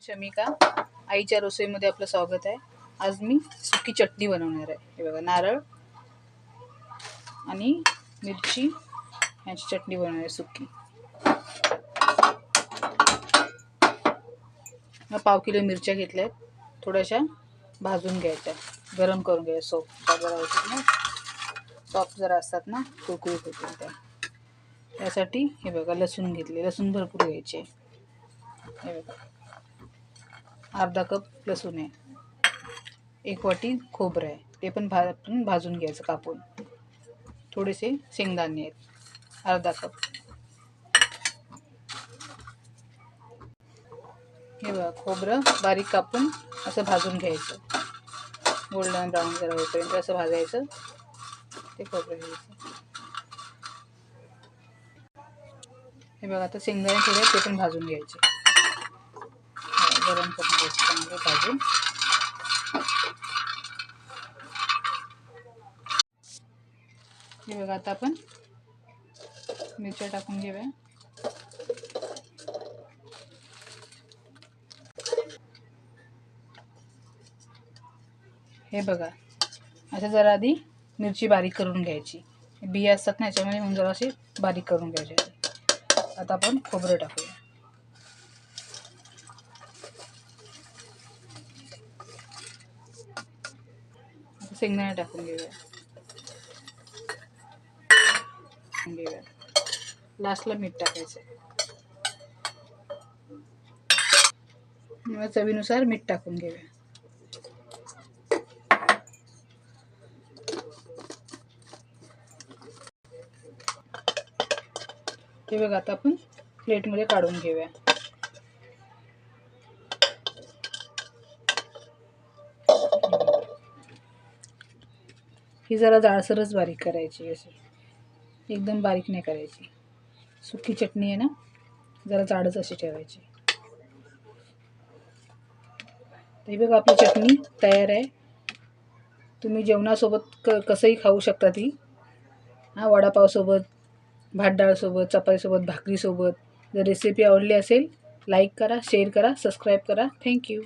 शमिका आईच्या रसोईमध्ये आपलं स्वागत आहे। आज मी सुकी चटणी बनवणार आहे। हे बघा, नारळ आणि मिरची याची चटणी बनवणार आहे सुकी। पाव किलो मिरच्या घेतल्यात, थोड्याशा भाजून घ्यायच्या, गरम करून घ्यायच्या। सॉफ्ट जरा असतात ना, कुरकुरीत होतील त्या। त्यासाठी हे बघा, लसूण घेतले, लसूण भरपूर घ्यायचे। हे बघा, अर्धा कप लसूण आहे, 1 वाटी खोबरं आहे, ते पण भाजून घ्यायचं कापून। थोडेसे शेंगदाणे आहेत, अर्धा कप। हे बघा, खोबरं बारीक कापून असं भाजून घ्यायचं, गोल्डन ब्राऊन जरा होईपर्यंत असं भाजायचं ते खोबरं घ्यायचं। हे बघा, आता शेंगदाणे थोडे ते पण भाजून घ्यायचे, गरम करून घ्यायचे चांगले भाजून। हे बघा, आता आपण मिरच्या टाकून घेऊया। हे बघा, असं जरा आधी मिरची बारीक करून घ्यायची, बिया असतात ना याच्यामध्ये, म्हणून जरा अशी बारीक करून घ्यायची। आता आपण खोबरं टाकूया। शेंगदाणे टाकून घेऊया, लास्टला मीठ टाकायचं, चवीनुसार मीठ टाकून घेऊया। हे बघा, आता आपण प्लेटमध्ये काढून घेऊया। ही जरा जाडसरच बारीक करायची, अशी एकदम बारीक नाही करायची। सुकी चटणी आहे ना, जरा जाडच अशी ठेवायची। हे बघा, आपली चटणी तयार आहे। तुम्ही जेवणासोबत कसंही खाऊ शकता ती, वडापावसोबत, भातडाळसोबत, चपातीसोबत, भाकरीसोबत। जर रेसिपी आवडली असेल, लाईक करा, शेअर करा, सबस्क्राईब करा। थँक्यू।